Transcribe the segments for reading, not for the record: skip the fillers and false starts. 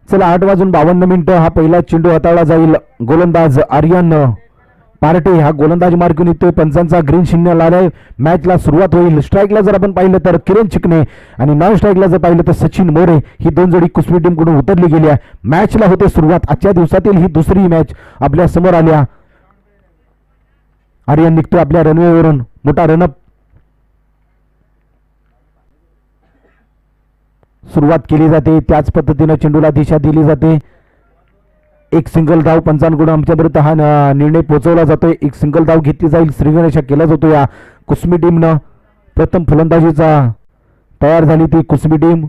चला 8:52 हा पहिला चेंडू हाताळला जाईल. गोलंदाज आर्यन पार्टे हा गोलंदाज मार्गून येतोय. पंचांचा ग्रीन सिग्नल आलाय. मॅचला सुरुवात होईल. स्ट्राईकला जर आपण पाहिलं तर किरण चिकणे आणि नॉन स्ट्राईकला जर पाहिलं तर सचिन मोरे ही दोन जोडी कुस्मी टीम कडून उतरली गेली आहे. मॅचला होते सुरुवात. आजच्या दिवसातील ही दुसरी मॅच आपल्या समोर आल्या. आर्यन निघतोय आपल्या रनवेवरून. मोठा रनअप सुरुवात केली जाते. त्याच पद्धतीने चेंडूला दिशा दिली जाते. एक सिंगल धाव पंचांकडून आमच्यापर्यंत हा निर्णय पोहोचवला जातोय. एक सिंगल धाव घेतली जाईल. श्रीगणेशा केला जातो. या कुस्मी टीमनं प्रथम फलंदाजीचा तयार झाली ती कुस्मी टीम.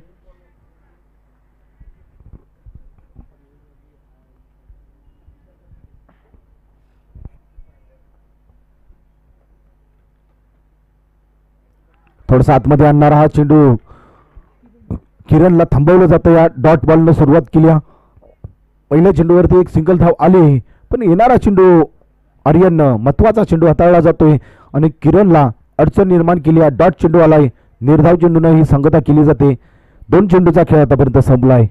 थोडासा आतमध्ये आणणारा हा चेंडू किरणला थांबवलं जातं. या डॉट बॉलनं सुरुवात केली. पहिल्या चेंडूवरती एक सिंगल धाव आली, पण येणारा चेंडू आर्यन महत्वाचा चेंडू हाताळला जातोय आणि किरणला अडचण निर्माण केली. डॉट चेंडू आलाय. निर्धाव चेंडूने ही सांगता केली जाते. 2 चेंडूचा खेळ आतापर्यंत संपलाय.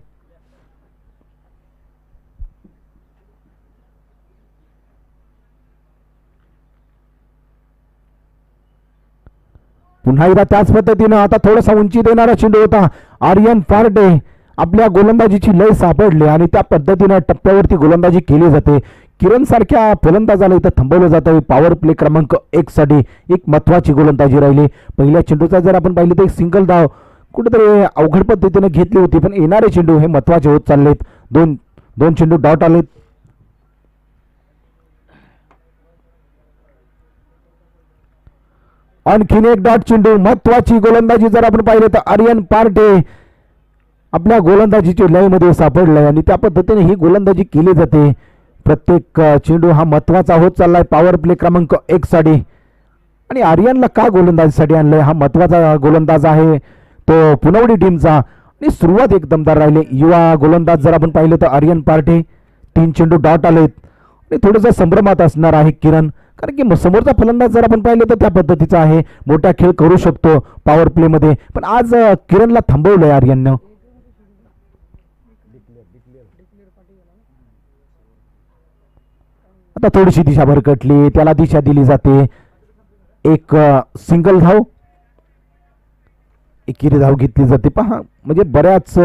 पुन्हा एकदा त्याच पद्धतीनं आता थोडासा उंची देणारा चेंडू होता. आर्यन पार्टे आपल्या गोलंदाजीची लय सापडली आणि त्या पद्धतीनं टप्प्यावरती गोलंदाजी केली जाते. किरण सारख्या फलंदाजाला इथं थांबवलं जातं. पॉवर प्ले क्रमांक 1 साठी एक महत्वाची गोलंदाजी राहिली. पहिल्या चेंडूचा जर आपण पाहिलं तर एक सिंगल धाव कुठेतरी अवघड पद्धतीने घेतली होती, पण येणारे चेंडू हे महत्वाचे होत चाललेत. दोन चेंडू डॉट आलेत. आणखीन एक डॉट चेंडू. महत्वाची गोलंदाजी जर आपण पाहिलं तर आर्यन पार्टे आपल्या गोलंदाजीच्या लयमध्ये सापडलाय आणि त्या पद्धतीने ही गोलंदाजी केली जाते. प्रत्येक चेंडू हा महत्वाचा होत चाललाय पॉवर प्ले क्रमांक 1 साठी. आणि आर्यनला का गोलंदाजीसाठी आणलंय? हा महत्वाचा गोलंदाज आहे तो पुनवडी टीमचा आणि सुरुवात एक दमदार राहिले. युवा गोलंदाज जर आपण पाहिलं तर आर्यन पार्टे 3 चेंडू डॉट आलेत आणि थोडंसं संभ्रमात असणार आहे किरण, कारण की समोरचा फलंदाज जर आपण पाहिलं तर त्या पद्धतीचा आहे. मोठा खेळ करू शकतो पॉवर प्ले मध्ये, पण आज किरणला थांबवलंय आर्यननं. आता थोडीशी दिशा भरकटली, त्याला दिशा दिली जाते. एक सिंगल धाव, एकेरी धाव घेतली जाते. पहा म्हणजे बऱ्याच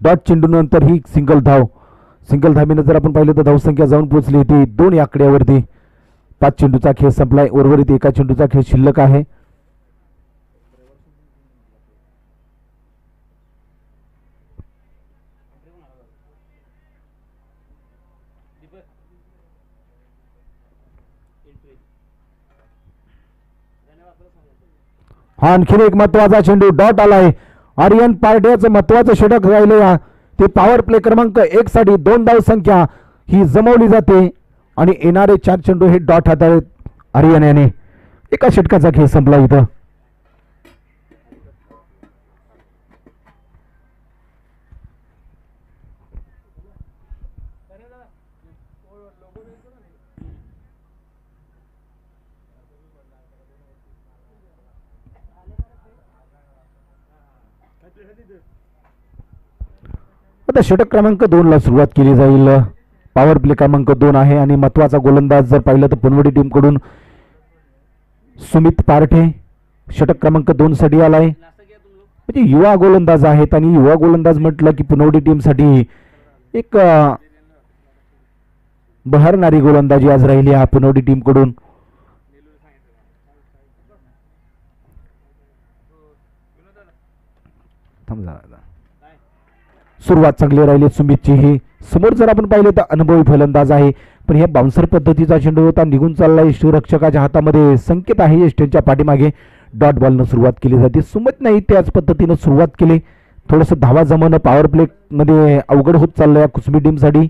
डॉट चेंडू नंतर ही सिंगल धावीनं जर आपण पाहिलं तर धावसंख्या जाऊन पोहोचली ती 2 या आकड्यावरती. 5 चेंडूचा खेळ संपलाय. उर्वरित 1 चेंडूचा खेळ शिल्लक आहे. हा आणखीन एक महत्वाचा चेंडू डॉट आलाय. आर्यन पार्ट्याचं महत्वाचं षटक राहिले. ते पॉवर प्ले क्रमांक 1 साठी 2 धाव संख्या ही जमवली जाते आणि येणारे 4 चेंडू हे डॉट हाताळत आर्यन याने. एका षटकाचा खेळ संपला इथं. आता षटक क्रमांक 2 ला सुरुवात केली जाईल. पॉवर प्ले क्रमांक 2 आहे आणि महत्वाचा गोलंदाज जर पाहिलं तर पुनवडी टीम कडून सुमित पारठे षटक क्रमांक 2 साठी आलाय. म्हणजे युवा गोलंदाज आहेत आणि युवा गोलंदाज म्हटलं की पुनवडी टीम साठी एक बहरणारी गोलंदाजी आज राहिली आहे पुनवडी टीम कडून. सुरुवात चांगली राहिली सुमितची. ही समोर जर आपण पाहिलं तर अनुभवी फलंदाज आहे, पण हे बाउन्सर पद्धतीचा चेंडू होता, निघून चाललाय. रक्षकाच्या हातामध्ये संकेत आहे यष्ट्यांच्या पाठीमागे. डॉट बॉलनं सुरुवात केली जाते. सुमित नाही त्याच पद्धतीनं सुरुवात केली. थोडंसं धावा जमवणं पॉवर प्ले मध्ये अवघड होत चाललंय कुस्मी टीम साठी.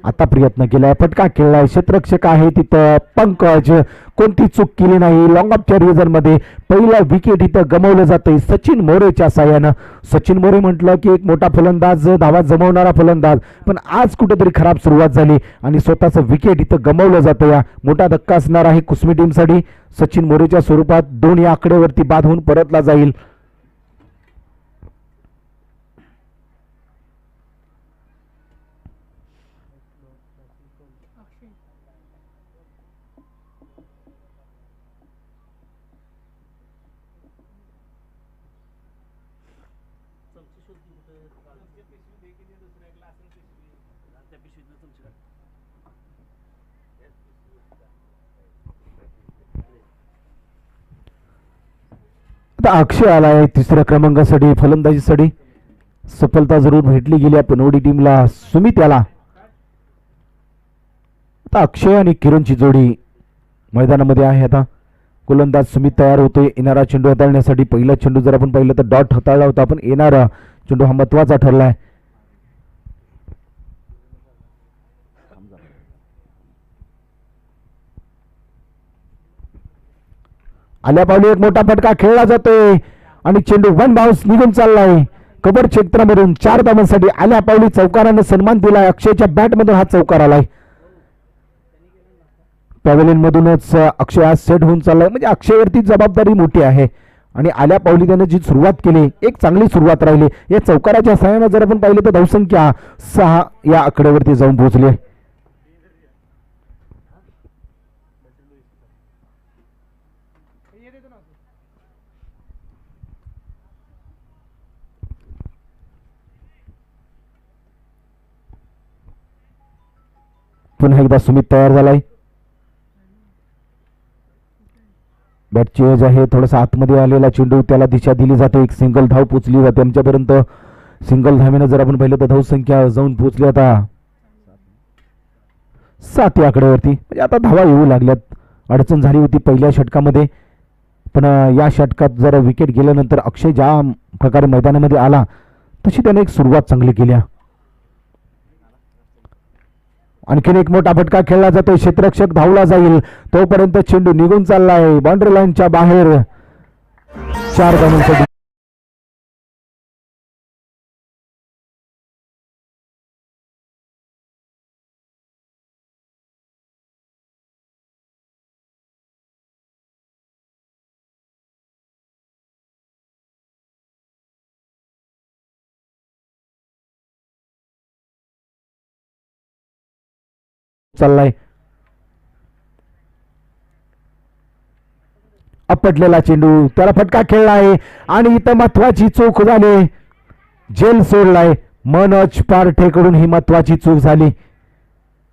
आता प्रयत्न केलाय, फटका खेळलाय. क्षेत्ररक्षक आहे तिथं पंकज, कोणती चूक केली नाही. लॉंग ऑफच्या रिझन मध्ये पहिला विकेट इथं गमावलं जातंय सचिन मोरेच्या साह्यानं. सचिन मोरे म्हटलं की एक मोठा फलंदाज, धावा जमवणारा फलंदाज, पण आज कुठेतरी खराब सुरुवात झाली आणि स्वतःचं विकेट इथं गमावलं जातं. या मोठा धक्का असणार आहे कुस्मी टीमसाठी. सचिन मोरेच्या स्वरूपात 2 या आकड्यावरती बाद होऊन परतला जाईल. आता अक्षय आलाय तिसऱ्या क्रमांकासाठी फलंदाजीसाठी. सफलता जरूर भेटली गेली पनवडी टीमला. सुमित याला. आता अक्षय आणि किरणची जोडी मैदानामध्ये आहे. आता गोलंदाज सुमित तयार होतोय येणारा चेंडू हाताळण्यासाठी. पहिला चेंडू जर आपण पाहिलं तर डॉट हाताळला होता, पण येणारा चेंडू हा महत्वाचा ठरलाय. आल्या पावली एक मोठा फटका खेळला जातोय आणि चेंडू वन बाउन्स निघून चाललाय. कबर क्षेत्रामधून 4 धावांसाठी आल्या पावली चौकाराने सन्मान दिलाय. अक्षयच्या बॅट मधून हा चौकार आलाय. पॅव्हेलियन मधूनच अक्षय आज सेट होऊन चाललाय. म्हणजे अक्षयवरती जबाबदारी मोठी आहे आणि आल्या पावली त्याने जी सुरुवात केली एक चांगली सुरुवात राहिली. या चौकाराच्या सहाय्याने जर आपण पाहिलं तर धावसंख्या 6 या आकड्यावरती जाऊन पोहोचली. पुन्हा एकदा सुमित तयार झालाय. बॅटची एज आहे. थोडासा आतमध्ये आलेला चेंडू त्याला दिशा दिली जाते. एक सिंगल धाव पोचली जाते आमच्यापर्यंत. सिंगल धावेनं जर आपण पाहिलं तर धावसंख्या जाऊन पोचली आता 7 या आकड्यावरती. म्हणजे आता धावा येऊ लागल्यात. अडचण झाली होती पहिल्या षटकामध्ये, पण या षटकात जर विकेट गेल्यानंतर अक्षय ज्या प्रकारे मैदानामध्ये आला तशी त्याने एक सुरुवात चांगली केली. आणखीन एक मोठा फटका खेळला जातोय. क्षेत्ररक्षक धावला जाईल तोपर्यंत चेंडू निघून चाललाय बाउंड्री लाईनच्या बाहेर. 4 धावांसाठी चाललाय. आपटलेला चेंडू त्याला फटका खेळला आहे आणि इथं महत्वाची चूक झाली. जेल सोडलाय. मनोज पारठेकडून ही महत्वाची चूक झाली.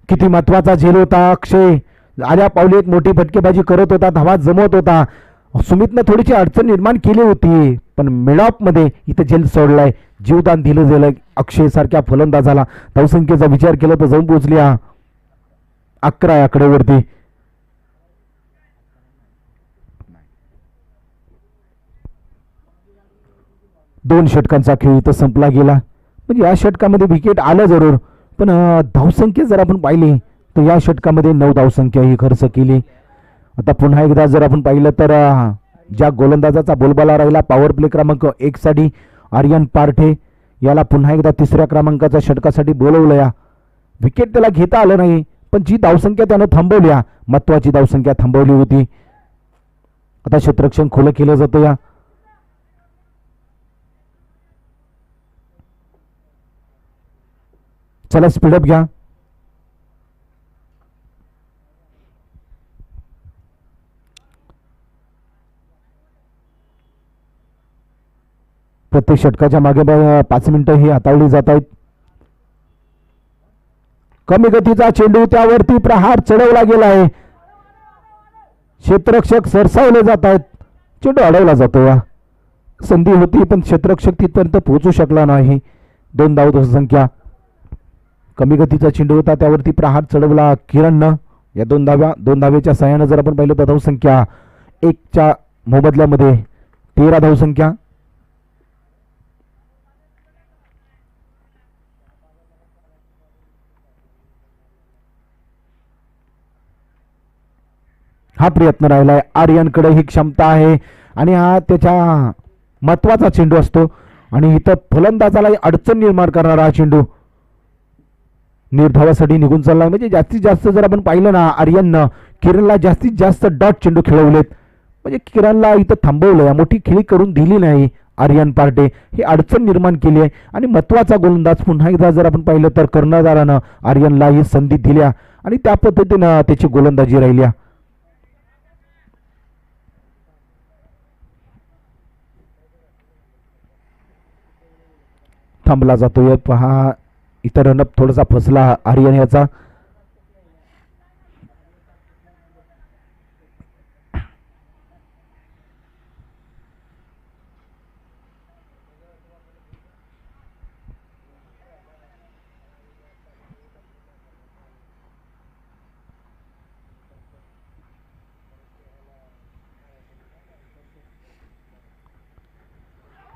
किती महत्वाचा झेल होता. अक्षय आल्या पावली एक मोठी फटकेबाजी करत होता. धावा जमवत होता. सुमितनं थोडीशी अडचण निर्माण केली होती, पण मिडऑफ मध्ये इथं जेल सोडलाय. जीवदान दिलं गेलं अक्षय सारख्या फलंदाजाला. धावसंख्येचा विचार केला तर जाऊन पोहोचली 11 या आकड्यावरती. दोन षटकांचा खेळ इथं संपला गेला. म्हणजे या षटकामध्ये विकेट आलं जरूर, पण धावसंख्या जर आपण पाहिली तर या षटकामध्ये 9 धावसंख्या ही खर्च केली. आता पुन्हा एकदा जर आपण पाहिलं तर ज्या गोलंदाजाचा बोलबाला राहिला पॉवर प्ले क्रमांक 1 साठी आर्यन पारठे याला पुन्हा एकदा 3ऱ्या क्रमांकाच्या षटकासाठी बोलवलं. विकेट त्याला घेता आलं नाही, पण जी धावसंख्या त्यानं थांबवल्या महत्वाची धावसंख्या थांबवली होती. आता क्षेत्ररक्षण खुलं केलं जातं. या चला स्पीडअप घ्या. प्रत्येक षटकाच्या मागे 5 मिनिटं ही हाताळली जात आहेत. कमी गतीचा चेंडू त्यावरती प्रहार चढवला गेला आहे. क्षेत्ररक्षक सरसावले जात आहेत. चेंडू अडवला जातो. संधी होती पण क्षेत्ररक्षक तिथपर्यंत पोहोचू शकला नाही. 2 धावसंख्या. कमी गतीचा चेंडू होता त्यावरती प्रहार चढवला किरणनं. या 2 धावेच्या सहाय्यानं जर आपण पाहिलं तर धावसंख्या 1च्या मोबदल्यामध्ये 13 धावसंख्या. हा प्रयत्न राहिलाय. आर्यनकडे ही क्षमता आहे आणि हा त्याच्या महत्वाचा चेंडू असतो आणि इथं फलंदाजाला अडचण निर्माण करणारा हा चेंडू निर्धावासाठी निघून चाललाय. म्हणजे जास्तीत जास्त जर आपण पाहिलं ना आर्यननं किरणला जास्तीत जास्त डॉट चेंडू खेळवलेत. म्हणजे किरणला इथं थांबवलंय. मोठी खेळी करून दिली नाही आर्यन पार्टे. ही अडचण निर्माण केली आहे आणि महत्वाचा गोलंदाज पुन्हा एकदा जर आपण पाहिलं तर कर्णधारानं आर्यनला ही संधी दिल्या आणि त्या पद्धतीनं त्याची गोलंदाजी राहिली. थांबला जातोय. पहा इतर रनअप थोडासा फसला आर्यन याचा.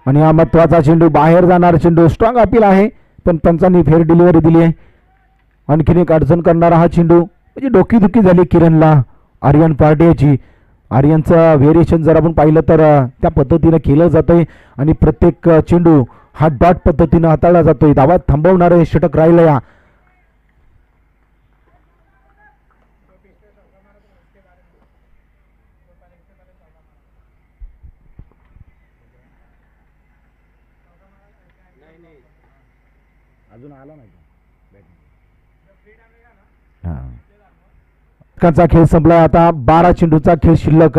आणि हा महत्वाचा चेंडू बाहेर जाणार चेंडू. स्ट्रॉंग अपील आहे पण पंचांनी फेअर डिलिव्हरी दिली आहे. आणखीन एक अडचण करणारा हा चेंडू. म्हणजे डोकीदुखी झाली किरणला आर्यन पार्टेची. आर्यनचं व्हेरिएशन जर आपण पाहिलं तर त्या पद्धतीनं केलं जातंय आणि प्रत्येक चेंडू हा डॉट पद्धतीनं हाताळला जातोय. धावा थांबवणारे षटक राहिलं या. अजून आला नाही खेळ संपला. आता 12 चेंडूचा खेळ शिल्लक.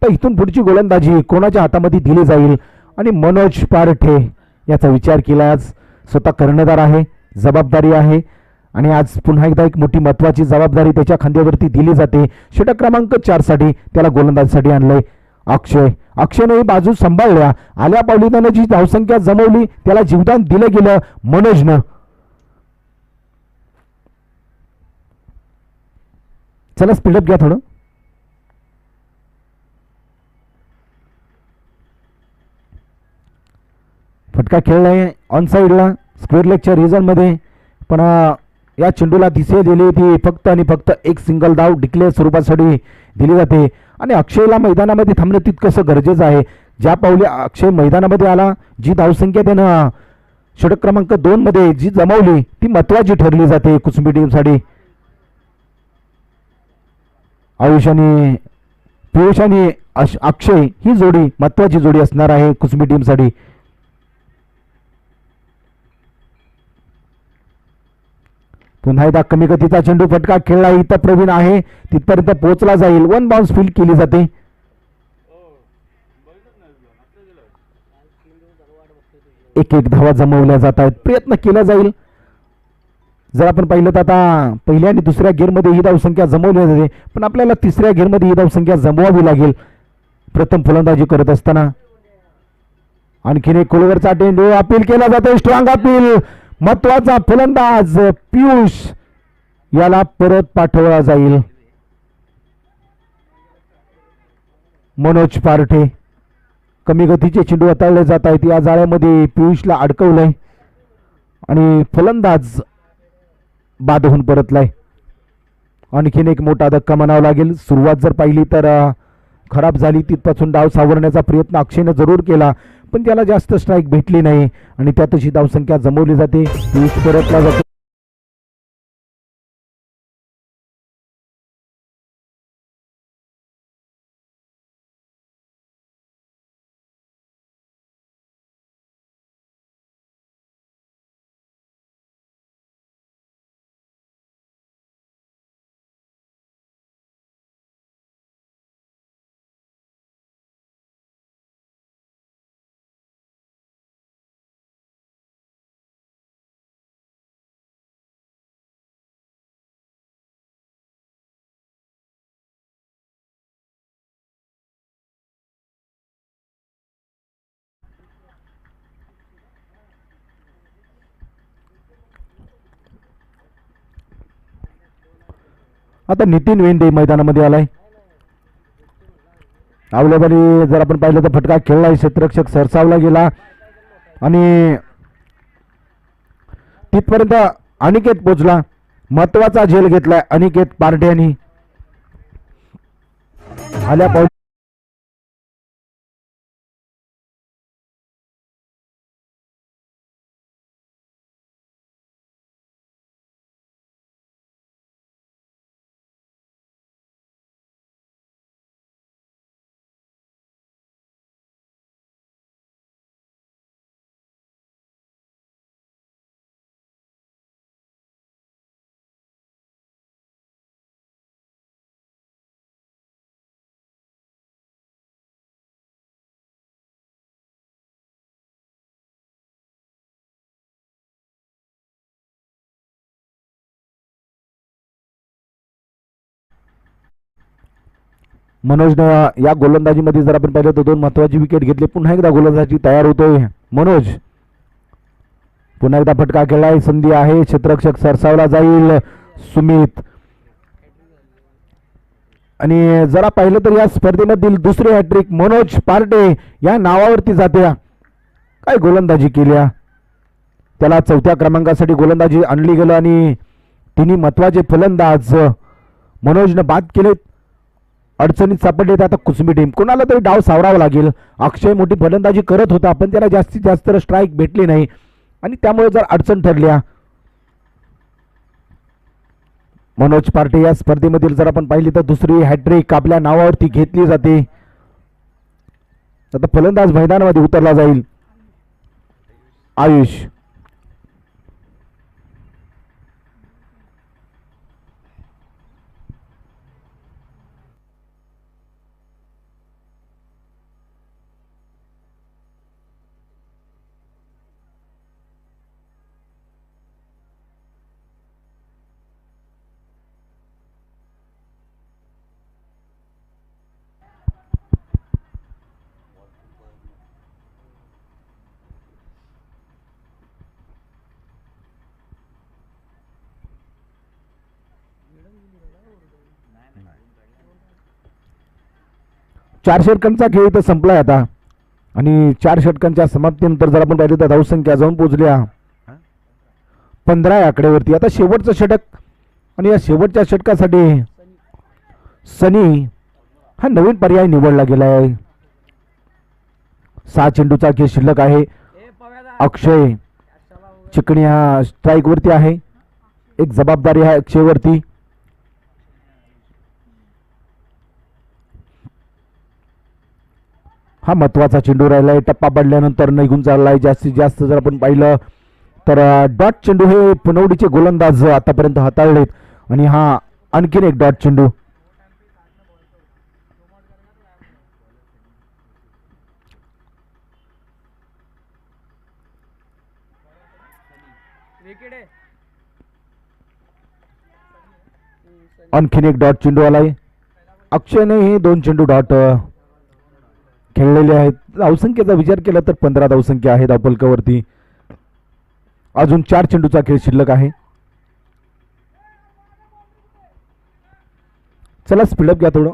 तर इथून पुढची गोलंदाजी कोणाच्या हातामध्ये दिली जाईल आणि मनोज पारठे याचा विचार केला. आज स्वतः कर्णधार आहे, जबाबदारी आहे आणि आज पुन्हा एकदा एक मोठी महत्वाची जबाबदारी त्याच्या खांद्यावरती दिली जाते. षटक क्रमांक 4 साठी त्याला गोलंदाजीसाठी आणलंय अक्षय. अक्षयने बाजू सांभाळल्या. आल्या पावली त्यानं जी धावसंख्या जमवली त्याला जीवदान दिलं गेलं मनोजनं. चला स्पीडअप घ्या थोडं. फटका खेळलाय ऑन साईडला स्क्वेअर लेगच्या रिझन मध्ये. पण या चेंडूला दिसे दिली ती फक्त आणि फक्त एक सिंगल धाव डिक्लेअर स्वरूपासाठी दिली जाते. आणि अक्षयला मैदानामध्ये थांबणं तितकंसं गरजेचं आहे. ज्या पावली अक्षय मैदानामध्ये आला, जी धावसंख्या त्यानं षटक क्रमांक 2 मध्ये जी जमवली ती महत्वाची ठरली जाते कुसुंबी टीमसाठी. आयुष आणि पियुष आणि अक्षय ही जोडी महत्वाची जोडी असणार आहे कुसुंबी टीमसाठी. पुन्हा एकदा कमी गतीचा चेंडू फटका खेळला. इथं प्रवीण आहे तिथपर्यंत पोहोचला जाईल. 1 बाउन्स फील्ड केली जाते. एक एक धावा जमवल्या जात आहेत. प्रयत्न केला जाईल. जर आपण पाहिलं तर आता पहिल्या आणि दुसऱ्या गेअरमध्ये ही धावसंख्या जमवली जाते पण आपल्याला तिसऱ्या गेअरमध्ये ही धावसंख्या जमवावी लागेल प्रथम फलंदाजी करत असताना. आणखीन एक खोलवरचा चेंडू अपील केला जातो. Strong appeal. महत्वाचा फलंदाज पियुष याला परत पाठवला जाईल. मनोज पारठे. कमी गतीचे चेंडू हाताळले जात आहेत. या जाळ्यामध्ये पियुषला अडकवलंय आणि फलंदाज बाद होऊन परतलाय. आणखीन एक मोठा धक्का म्हणावा लागेल. सुरुवात जर पाहिली तर खराब झाली. तिथपासून डाव सावरण्याचा प्रयत्न अक्षयने जरूर केला पण त्याला जास्त स्ट्राईक भेटली नाही आणि त्यातच धावसंख्या जमवली जाते. पियुष परतला जातो. आता नितीन वेंडे मैदानामध्ये आलाय. अवलेबली जर आपण पाहिलं तर फटका खेळला. क्षेत्ररक्षक सरसावला गेला आणि तिथपर्यंत अनिकेत पोचला. महत्वाचा झेल घेतलाय अनिकेत पार्टे यांनी. आल्या मनोजनं या गोलंदाजीमध्ये जर आपण पाहिलं तर 2 महत्वाची विकेट घेतली. पुन्हा एकदा गोलंदाजी तयार होतोय मनोज. पुन्हा एकदा फटका खेळलाय. संधी आहे. क्षेत्ररक्षक सरसावला जाईल. सुमित. आणि जरा पाहिलं तर या स्पर्धेमधील दुसरी हॅट्रिक मनोज पार्टे या नावावरती जाते. काय गोलंदाजी केल्या. त्याला 4थ्या क्रमांकासाठी गोलंदाजी आणली गेलं आणि तिन्ही महत्वाचे फलंदाज मनोजनं बाद केले. अडचणीत सापडले. आता कुसुमी टीम कोणाला तरी डाव सावरावा लागेल. अक्षय मोठी फलंदाजी करत होता पण त्याला जास्तीत जास्त स्ट्राईक भेटली नाही आणि त्यामुळे जर अडचण ठरल्या. मनोज पार्टे या स्पर्धेमधील जर आपण पाहिली तर दुसरी हॅट्रिक आपल्या नावावरती घेतली जाते. आता फलंदाज मैदानामध्ये उतरला जाईल. आयुष. चार षटकांचा खेळ इथं संपलाय आता आणि 4 षटकांच्या समाप्तीनंतर जर आपण पाहिलं तर धावसंख्या जाऊन पोहोचल्या 15 आकड्यावरती. आता शेवटचं षटक आणि या शेवटच्या षटकासाठी सनी हा नवीन पर्याय निवडला गेला आहे. 6 चेंडूचा खेळ शिल्लक आहे. अक्षय चिकणी हा स्ट्राईक वरती आहे. एक जबाबदारी आहे अक्षयवरती. हा महत्वाचा चेंडू राहिलाय. टप्पा पडल्यानंतर निघून चाललाय. जास्तीत जास्त जर आपण पाहिलं तर डॉट चेंडू हे पुनवडीचे गोलंदाज आतापर्यंत हाताळलेत आणि हा आणखीन एक डॉट चेंडू. आणखीन एक डॉट चेंडू आलाय. अक्षयने हे 2 चेंडू डॉट खेळलेले आहेत. धावसंख्येचा विचार केला तर 15 धावसंख्या आहे धावफलकावरती. अजून 4 चेंडूचा खेळ शिल्लक आहे. चला स्पीडअप घ्या थोडं.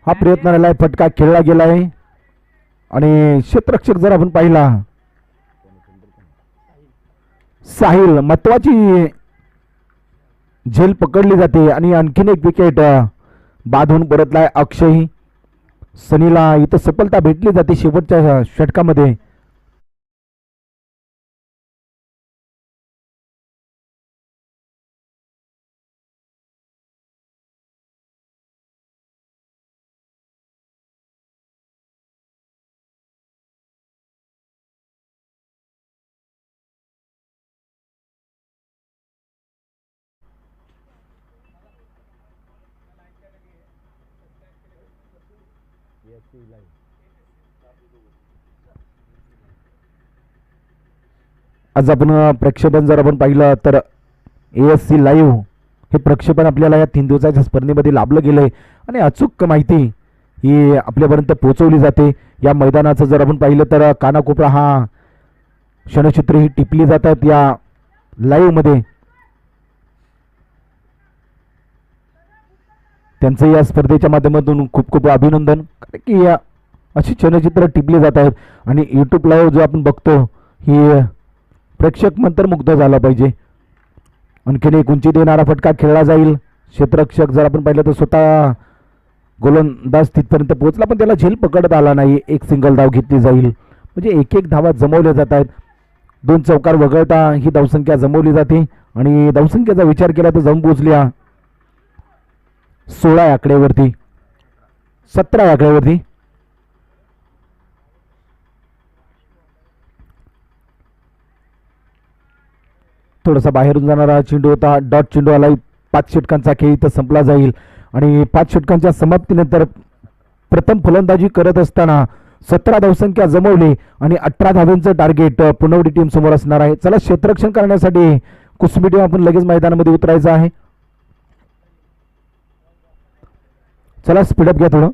हा प्रयत्न राहिलाय. फटका खेळला गेला आहे आणि क्षेत्ररक्षक जर आपण पाहिला साहिल महत्वाची झेल पकडली जाते आणि आणखीन एक विकेट बाद होऊन परतलाय. अक्षय. सनीला इथं सफलता भेटली जाते शेवटच्या षटकामध्ये. आज आपण प्रक्षेपण जर आपण पाहिलं तर ASC लाईव्ह हे प्रक्षेपण आपल्याला या 3 दिवसाच्या स्पर्धेमध्ये लाभलं गेलंय आणि अचूक माहिती ही आपल्यापर्यंत पोहोचवली जाते. या मैदानाचं जर आपण पाहिलं तर कानाकोपरा हा क्षणचित्र ही टिपली जातात या लाईव्ह मध्ये. त्यांचं या स्पर्धेच्या माध्यमातून खूप खूप अभिनंदन. कारण की या अशी क्षणचित्र टिपली जात आहेत आणि यूट्यूब लाईव्ह जो आपण बघतो ही प्रेक्षक मंत्रमुग्ध झाला पाहिजे. आणखीन एक उंची देणारा फटका खेळला जाईल. क्षेत्ररक्षक जर आपण पाहिलं तर स्वतः गोलंदाज तिथपर्यंत पोहोचला पण त्याला झेल पकडत आला नाही. एक सिंगल धाव घेतली जाईल. म्हणजे एक एक धावा जमवल्या जात आहेत. 2 चौकार वगळता ही धावसंख्या जमवली जाते आणि धावसंख्येचा विचार केला तर जाऊन पोहोचल्या 16 आकड्यावरती 17 आकड्यावरती. थोडासा बाहेरून जाणारा चेंडू होता. डॉट चेंडू आला. 5 षटकांचा खेळ इथं संपला जाईल आणि 5 षटकांच्या समाप्तीनंतर प्रथम फलंदाजी करत असताना 17 धावसंख्या जमवली आणि 18 धावांचं टार्गेट पुनवडी टीम समोर असणार आहे. चला क्षेत्ररक्षण करण्यासाठी कुसुंबी टीम आपण लगेच मैदानामध्ये उतरायचं आहे. चला स्पीडअप घ्या थोडं.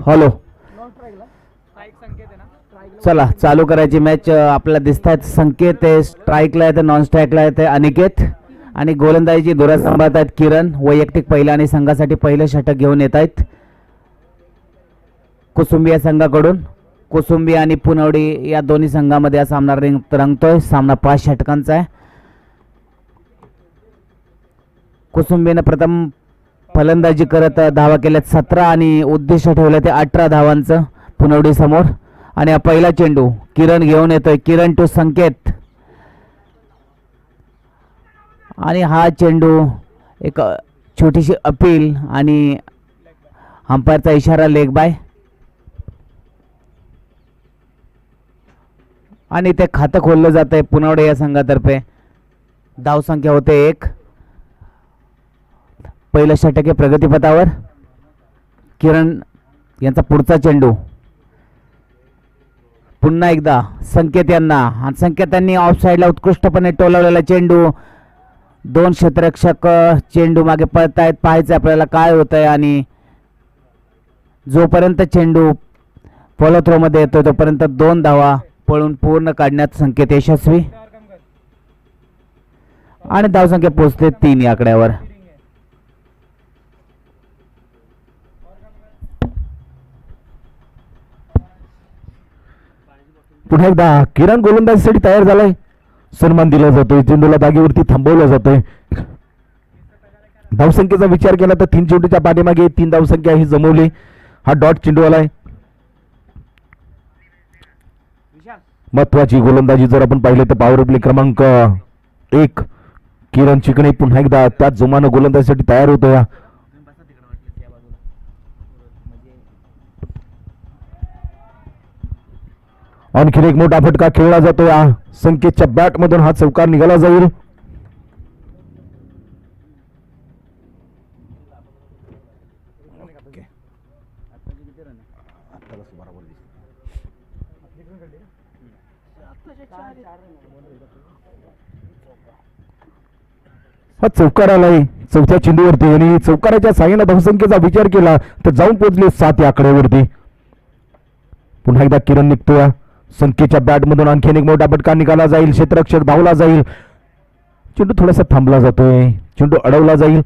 हॅलो, चला चालू करायची मॅच. आपल्याला दिसत आहेत संकेत आहे, स्ट्राईकला आहे, नॉन स्ट्राईकला आहे अनिकेत, आणि गोलंदाजीची धुरा सांभाळत आहेत किरण. वैयक्तिक पहिला आणि संघासाठी पहिलं षटक घेऊन येत आहेत कुसुंबी या संघाकडून. कुसुंबी आणि पुनवडी या दोन्ही संघामध्ये हा सामना रंगतोय. सामना 5 षटकांचा आहे. कुसुंबीने प्रथम फलंदाजी करत धावा केल्यात 17 आणि उद्दिष्ट ठेवलं ते 18 धावांचं पुनवडी समोर. आणि हा पहिला चेंडू किरण घेऊन येतोय. किरण टू संकेत, आणि हा चेंडू एक छोटीशी अपील आणि अंपायरचा इशारा लेग बाय, आणि ते खातं खोललं जात आहे पुनवडे या संघातर्फे. धावसंख्या होते 1. पहिलं षटक आहे प्रगतीपथावर. किरण यांचा पुढचा चेंडू पुन्हा एकदा संकेत यांना. संकेतांनी ऑफ साईडला उत्कृष्टपणे टोलवलेला चेंडू. 2 क्षेत्ररक्षक चेंडू मागे पळतायत. पाहायचं आपल्याला काय होतंय, आणि जोपर्यंत चेंडू फॉलो थ्रो मध्ये येतोय तोपर्यंत 2 धावा पळून पूर्ण काढण्यात संकेत यशस्वी, आणि धावसंख्या पोहोचते 3 या आकड्यावर. पुन्हा एकदा किरण गोलंदाजीसाठी तयार झालाय. सन्मान दिला जातोय, चेंडूला जागेवरती थांबवला जातोय. धावसंख्येचा विचार केला तर 3 चेंडूच्या पाठीमागे 3 धावसंख्या ही जमवली. हा डॉट चेंडू आलाय. महत्वाची गोलंदाजी जर आपण पाहिलं तर पॉवर प्ले क्रमांक 1 किरण चिकणे पुन्हा एकदा त्याच जोमानं गोलंदाजीसाठी तयार होतोय. आणखीन एक मोठा फटका खेळला जातो या संकेतच्या बॅट मधून हा चौकार निघाला जाईल. हा चौकार आलाय चौथ्या चेंडूवरती आणि चौकाराच्या साह्याने धावसंख्येचा विचार केला तर जाऊन पोहोचले 7 या आकड्यावरती. पुन्हा एकदा किरण निघतो या संख्येच्या बॅट मधून. आणखीन एक मोठा फटका निघाला जाईल. क्षेत्ररक्षक धावला जाईल. चेंडू थोडासा थांबला जातोय. चेंडू अडवला जाईल.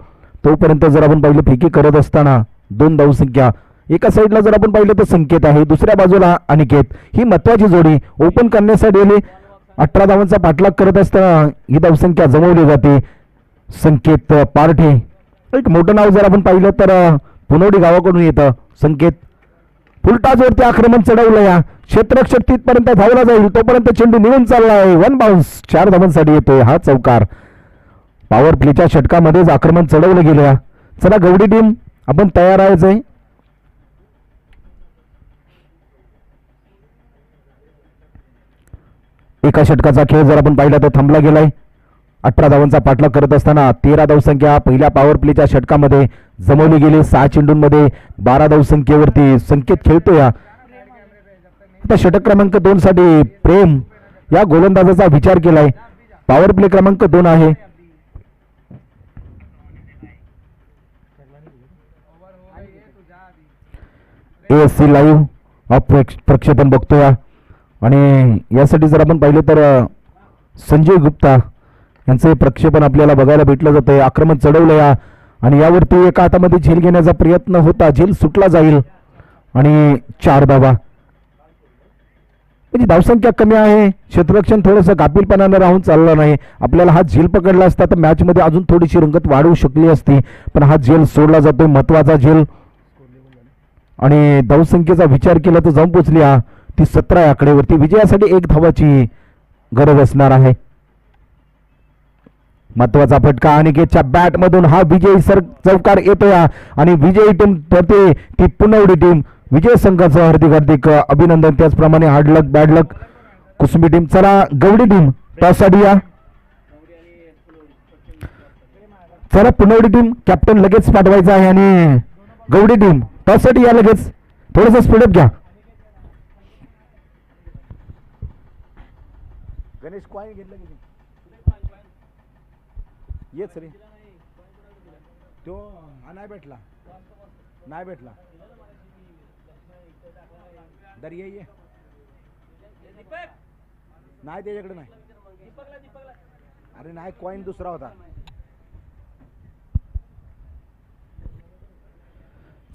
तोपर्यंत जर आपण पाहिलं फेकी करत असताना 2 धावसंख्या एका साईडला जर आपण पाहिलं तर संकेत आहे, दुसऱ्या बाजूला अनिकेत. ही महत्वाची जोडी ओपन करण्यासाठी 18 धावांचा पाठलाग करत असताना ही धावसंख्या जमवली जाते. संकेत पारठे एक मोठं नाव जर आपण पाहिलं तर पुनवडी गावाकडून येतं. संकेत फुलटाजवरती आक्रमण चढवलं या क्षेत्ररक्षक तिथपर्यंत धावला जाईल तोपर्यंत चेंडू निघून चालला आहे. 1 बाउन्स 4 धावांसाठी येतोय हा चौकार. पॉवर प्लेच्या षटकामध्येच आक्रमण चढवलं गेलं. चला गवडी टीम आपण तयार आहे. एका षटकाचा खेळ जर आपण पाहिला तर थांबला गेलाय. 18 धावांचा पाठलाग करत असताना 13 धावसंख्या पहिल्या पॉवर प्लेच्या षटकामध्ये जमवली गेली. 6 चेंडूंमध्ये 12 धावसंख्येवरती संकेत खेळतोय. आता षटक क्रमांक 2 साठी प्रेम या गोलंदाजाचा विचार केलाय. पॉवर प्ले क्रमांक 2 आहे. ASC लाईव्ह प्रक्षेपण बघतोय आणि यासाठी जर आपण पाहिलं तर संजय गुप्ता यांचे प्रक्षेपण आपल्याला बघायला भेटलं जातंय. आक्रमण चढवलं या आणि यावरती एका हातामध्ये झेल घेण्याचा प्रयत्न होता. झेल सुटला जाईल आणि 4 धावा. म्हणजे धावसंख्या कमी आहे. क्षेत्ररक्षण थोडंसं गाफीलपणानं राहून चाललं नाही. आपल्याला हा झेल पकडला असता तर मॅच मध्ये अजून थोडीशी रंगत वाढवू शकली असती, पण हा झेल सोडला जातोय. महत्वाचा झेल आणि धावसंख्येचा विचार केला तर जाऊन पोचली ती 17 या आकडेवरती. विजयासाठी 1 धावाची गरज असणार आहे. महत्वाचा फटका अनिकेतच्या बॅट मधून हा विजयी चौकार येतोय आणि विजयी टीम ठरते ती पुनवडी टीम. विजय संघाचं हार्दिक अभिनंदन. त्याचप्रमाणे हार्ड लक बॅड लक कुसुंबी टीम. चला गवडी टीम टॉससाठी या. चला पुनवडी टीम कॅप्टन लगेच पाठवायचा आहे आणि गवडी टीम टॉससाठी या लगेच. थोडंसं स्पीडअप घ्या. गणेश कॉइन घेतलं की येच रे तो नाही भेटला दर ये नाही त्याच्याकडे नाही. अरे नाही कॉइन दुसरा होता.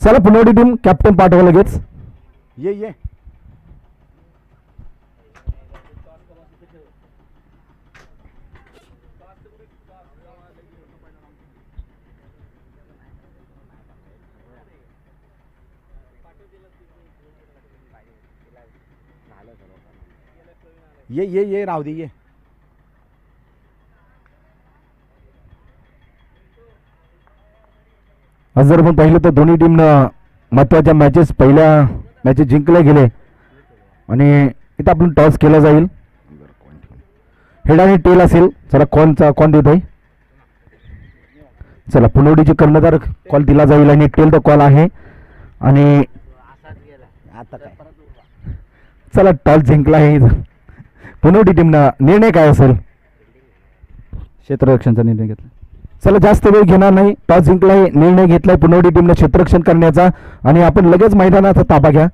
चला पुनवडी टीम कॅप्टन पाठवा लगेच. ये ये राहू दे ये. आज जर आपण पाहिलं तर दोन्ही टीमनं महत्वाच्या मॅचेस पहिल्या मॅचेस जिंकले गेले आणि इथं आपण टॉस केला जाईल. हेड आणि टेल असेल. चला कॉन देत आहे. चला पुनवडीचे कर्णधार कॉल दिला जाईल आणि टेल द कॉल आहे आणि आता काय चला टॉस जिंकला आहे पुनवडी टीमनं. निर्णय काय असेल? क्षेत्ररक्षणचा निर्णय घेतला. चला जास्त वेळ घेणार नाही. टॉस जिंकलाय. निर्णय घेतलाय पुनवडी टीमनं क्षेत्ररक्षण करण्याचा आणि आपण लगेच मैदानाचा ताबा घ्या.